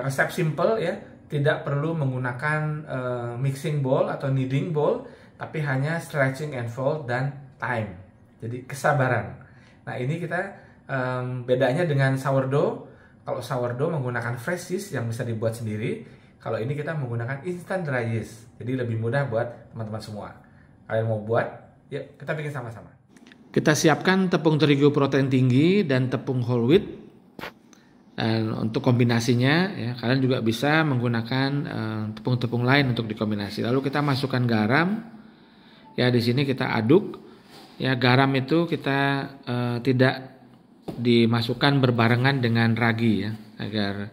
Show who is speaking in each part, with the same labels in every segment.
Speaker 1: resep simple ya, tidak perlu menggunakan mixing bowl atau kneading bowl, tapi hanya stretching and fold dan time. Jadi kesabaran. Nah ini kita bedanya dengan sourdough. Kalau sourdough menggunakan fresh yeast yang bisa dibuat sendiri. Kalau ini kita menggunakan instant dry yeast. Jadi lebih mudah buat teman-teman semua. Kalian mau buat, yuk kita bikin sama-sama. Kita siapkan tepung terigu protein tinggi dan tepung whole wheat. Dan untuk kombinasinya, ya, kalian juga bisa menggunakan tepung-tepung lain untuk dikombinasi. Lalu kita masukkan garam. Ya di sini kita aduk. Ya garam itu kita tidak dimasukkan berbarengan dengan ragi ya, agar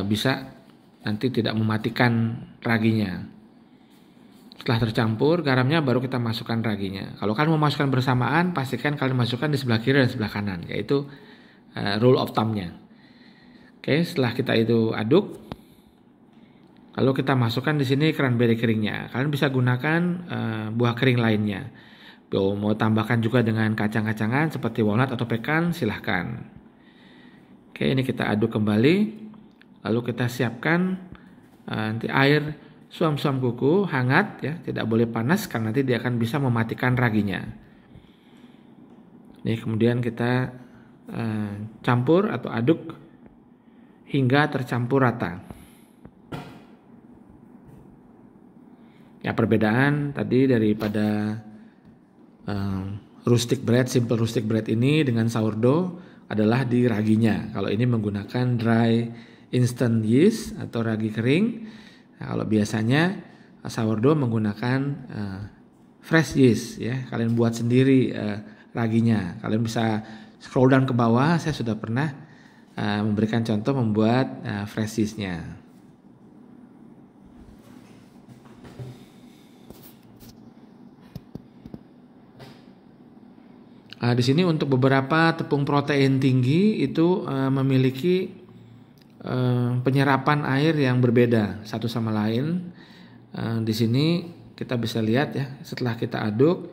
Speaker 1: bisa nanti tidak mematikan raginya. Setelah tercampur garamnya, baru kita masukkan raginya. Kalau kalian mau masukkan bersamaan, pastikan kalian masukkan di sebelah kiri dan sebelah kanan, yaitu rule of thumb-nya. Oke, setelah kita itu aduk, lalu kita masukkan di sini cranberry keringnya. Kalian bisa gunakan buah kering lainnya. Mau tambahkan juga dengan kacang-kacangan seperti walnut atau pekan, silahkan. Oke, ini kita aduk kembali. Lalu kita siapkan nanti air suam-suam kuku hangat ya, tidak boleh panas karena nanti dia akan bisa mematikan raginya. Ini kemudian kita campur atau aduk hingga tercampur rata. Ya perbedaan tadi daripada rustic bread, simple rustic bread ini dengan sourdough adalah di raginya. Kalau ini menggunakan dry instant yeast atau ragi kering. Nah, kalau biasanya sourdough menggunakan fresh yeast ya. Kalian buat sendiri raginya. Kalian bisa scroll down ke bawah, saya sudah pernah memberikan contoh membuat fresh yeast-nya. Di sini untuk beberapa tepung protein tinggi itu memiliki penyerapan air yang berbeda satu sama lain. Di sini kita bisa lihat ya, setelah kita aduk,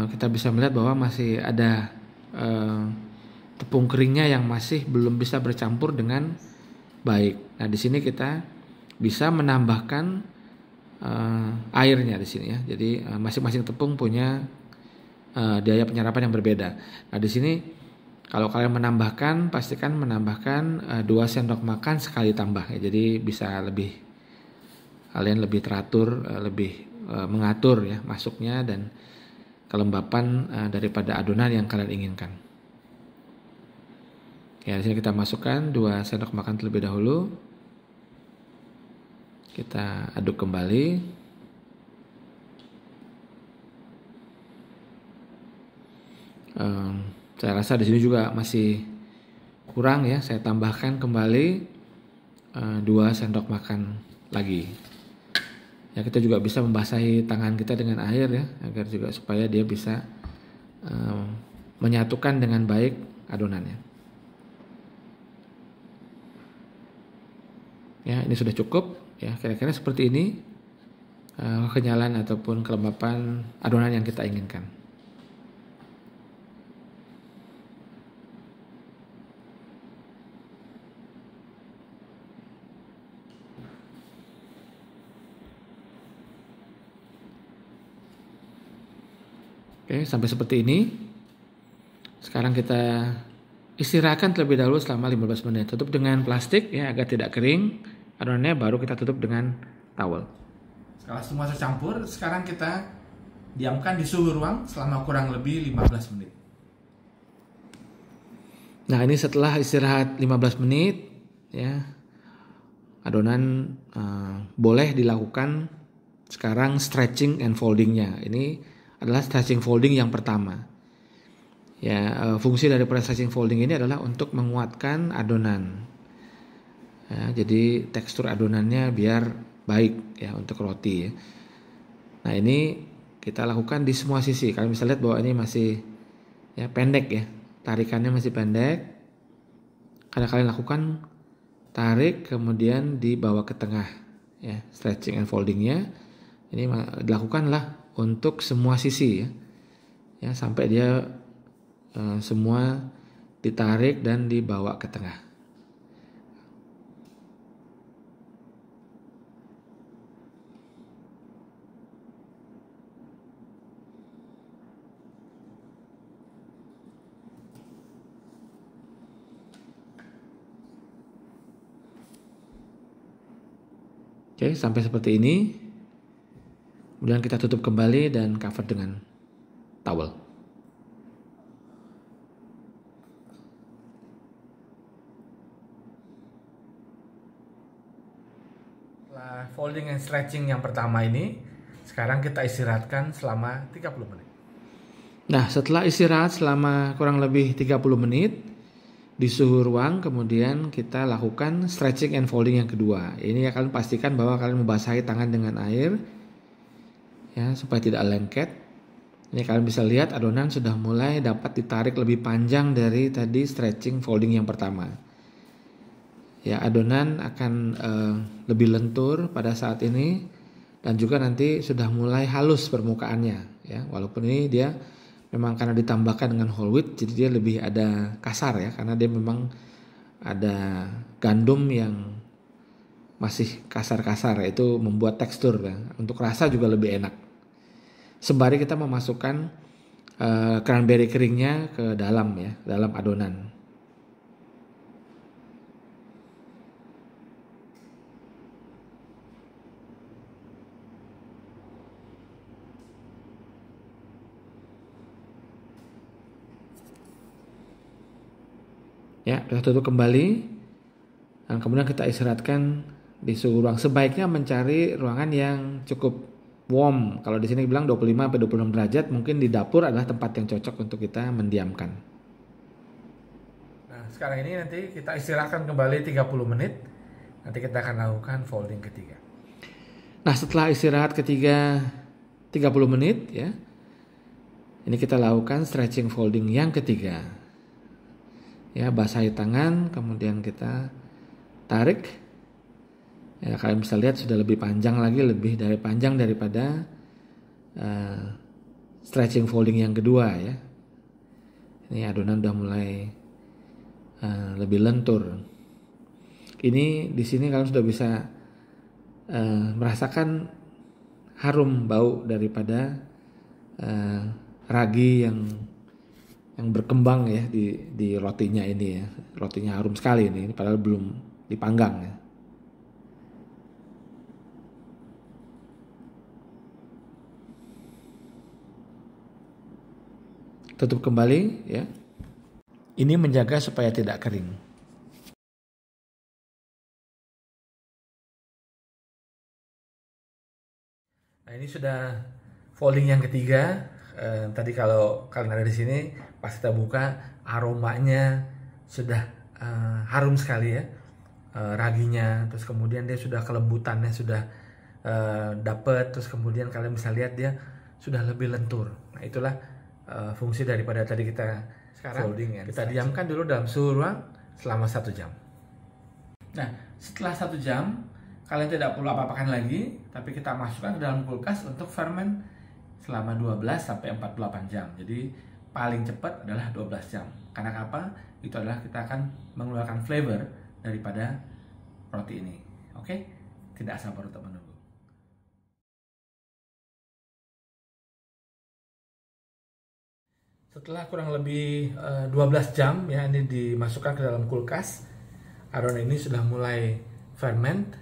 Speaker 1: kita bisa melihat bahwa masih ada tepung keringnya yang masih belum bisa bercampur dengan baik. Nah, di sini kita bisa menambahkan airnya di sini ya. Jadi masing-masing tepung punya daya penyerapan yang berbeda. Nah, di sini kalau kalian menambahkan, pastikan menambahkan 2 sendok makan sekali tambah ya. Jadi bisa kalian lebih teratur, lebih mengatur ya masuknya dan kelembapan daripada adonan yang kalian inginkan. Ya, di sini kita masukkan 2 sendok makan terlebih dahulu. Kita aduk kembali. Saya rasa di sini juga masih kurang ya. Saya tambahkan kembali 2 sendok makan lagi. Ya, kita juga bisa membasahi tangan kita dengan air ya, agar juga supaya dia bisa menyatukan dengan baik adonannya. Ya, ini sudah cukup ya, kira-kira seperti ini kenyalan ataupun kelembapan adonan yang kita inginkan. Oke, sampai seperti ini. Sekarang kita istirahatkan terlebih dahulu selama 15 menit. Tutup dengan plastik ya agar tidak kering. Adonannya baru kita tutup dengan towel. Setelah semua tercampur, sekarang kita diamkan di suhu ruang selama kurang lebih 15 menit. Nah, ini setelah istirahat 15 menit ya. Adonan boleh dilakukan sekarang stretching and foldingnya. Ini adalah stretching folding yang pertama. Ya, fungsi dari stretching folding ini adalah untuk menguatkan adonan. Ya, jadi tekstur adonannya biar baik ya untuk roti. Ya. Nah, ini kita lakukan di semua sisi. Kalian bisa lihat bahwa ini masih ya pendek ya. Tarikannya masih pendek. Karena kalian lakukan tarik kemudian dibawa ke tengah ya, stretching and foldingnya. Ini dilakukanlah untuk semua sisi ya. Ya, sampai dia semua ditarik dan dibawa ke tengah. Oke, sampai seperti ini. Kemudian kita tutup kembali dan cover dengan towel. Setelah folding and stretching yang pertama ini, sekarang kita istirahatkan selama 30 menit. Nah, setelah istirahat selama kurang lebih 30 menit di suhu ruang, kemudian kita lakukan stretching and folding yang kedua. Ini kalian pastikan bahwa kalian membasahi tangan dengan air ya, supaya tidak lengket. Ini kalian bisa lihat adonan sudah mulai dapat ditarik lebih panjang dari tadi stretching folding yang pertama. Ya, adonan akan lebih lentur pada saat ini dan juga nanti sudah mulai halus permukaannya ya. Walaupun ini dia memang karena ditambahkan dengan whole wheat, jadi dia lebih ada kasar ya, karena dia memang ada gandum yang masih kasar-kasar, itu membuat tekstur ya. Untuk rasa juga lebih enak. Sembari kita memasukkan cranberry keringnya ke dalam ya, dalam adonan. Ya, kita tutup kembali. Dan kemudian kita istirahatkan di suhu ruang. Sebaiknya mencari ruangan yang cukup warm. Kalau di sini bilang 25-26 derajat, mungkin di dapur adalah tempat yang cocok untuk kita mendiamkan. Nah, sekarang ini nanti kita istirahatkan kembali 30 menit. Nanti kita akan lakukan folding ketiga. Nah, setelah istirahat ketiga 30 menit ya. Ini kita lakukan stretching folding yang ketiga. Ya, basahi tangan, kemudian kita tarik. Ya, kalian bisa lihat sudah lebih panjang lagi, panjang daripada stretching folding yang kedua ya. Ini adonan udah mulai lebih lentur. Ini di sini kalian sudah bisa merasakan harum bau daripada ragi yang berkembang ya di rotinya ini ya. Rotinya harum sekali ini padahal belum dipanggang ya. Tutup kembali ya. Ini menjaga supaya tidak kering. Nah, ini sudah folding yang ketiga. Tadi kalau kalian ada di sini pas kita buka aromanya sudah harum sekali ya. Raginya, terus kemudian dia sudah kelembutannya sudah dapet, terus kemudian kalian bisa lihat dia sudah lebih lentur. Nah, itulah fungsi daripada tadi kita sekarang folding ya. Kita diamkan dulu dalam suhu ruang selama 1 jam. Nah, setelah 1 jam kalian tidak perlu apa-apakan lagi, tapi kita masukkan ke dalam kulkas untuk ferment selama 12-48 jam. Jadi paling cepat adalah 12 jam. Karena apa? Itu adalah kita akan mengeluarkan flavor daripada roti ini. Oke? Tidak sabar untuk menunggu. Setelah kurang lebih 12 jam ya, ini dimasukkan ke dalam kulkas. Adonan ini sudah mulai ferment.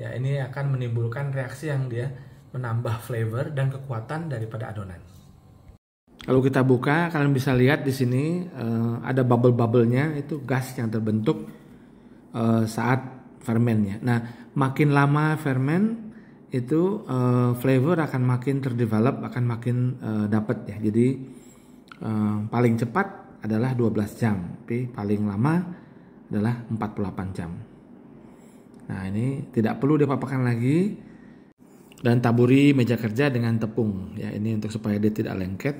Speaker 1: Ya, ini akan menimbulkan reaksi yang dia menambah flavor dan kekuatan daripada adonan. Kalau kita buka, kalian bisa lihat di sini ada bubble-bubblenya, itu gas yang terbentuk saat fermentnya. Nah, makin lama ferment itu flavor akan makin terdevelop, akan makin dapat ya. Jadi paling cepat adalah 12 jam, tapi paling lama adalah 48 jam. Nah, ini tidak perlu diapa-apakan lagi. Dan taburi meja kerja dengan tepung ya, ini untuk supaya dia tidak lengket.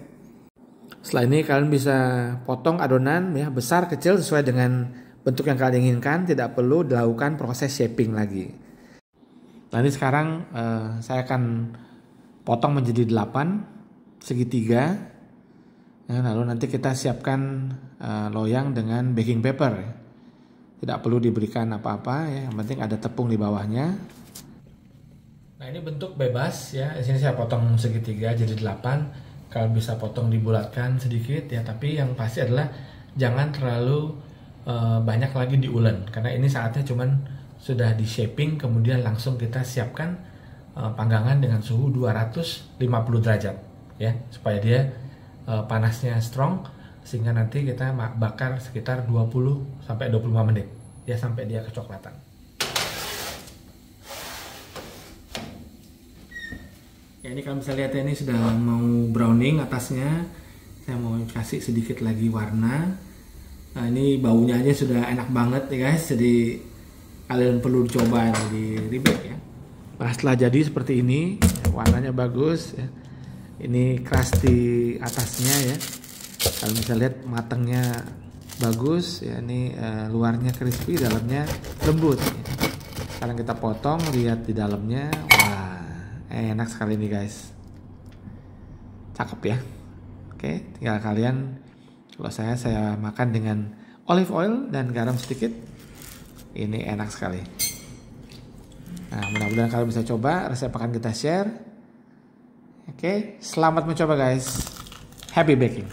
Speaker 1: Setelah ini kalian bisa potong adonan ya, besar kecil sesuai dengan bentuk yang kalian inginkan, tidak perlu dilakukan proses shaping lagi. Nah, ini sekarang saya akan potong menjadi 8 segitiga. Ya, lalu nanti kita siapkan loyang dengan baking paper. Tidak perlu diberikan apa-apa ya, yang penting ada tepung di bawahnya. Nah, ini bentuk bebas ya. Di sini saya potong segitiga jadi 8. Kalian bisa potong dibulatkan sedikit ya, tapi yang pasti adalah jangan terlalu banyak lagi diulen, karena ini saatnya cuman sudah di shaping, kemudian langsung kita siapkan panggangan dengan suhu 250 derajat ya, supaya dia panasnya strong, sehingga nanti kita bakar sekitar 20 sampai 25 menit ya, sampai dia kecoklatan. Ya, ini kalau bisa lihat ya, ini sudah mau browning atasnya. Saya mau kasih sedikit lagi warna. Nah, ini baunya aja sudah enak banget ya guys, jadi kalian perlu coba di Rebake ya. Nah, setelah jadi seperti ini, warnanya bagus ya. Ini keras di atasnya ya. Kalau bisa lihat matangnya bagus ya, ini luarnya crispy, dalamnya lembut ya. Sekarang kita potong, lihat di dalamnya. Wah, enak sekali nih guys. Cakep ya. Oke, tinggal kalian, kalau saya makan dengan olive oil dan garam sedikit. Ini enak sekali. Nah, mudah-mudahan kalian bisa coba, resep akan kita share. Oke, selamat mencoba guys. Happy baking.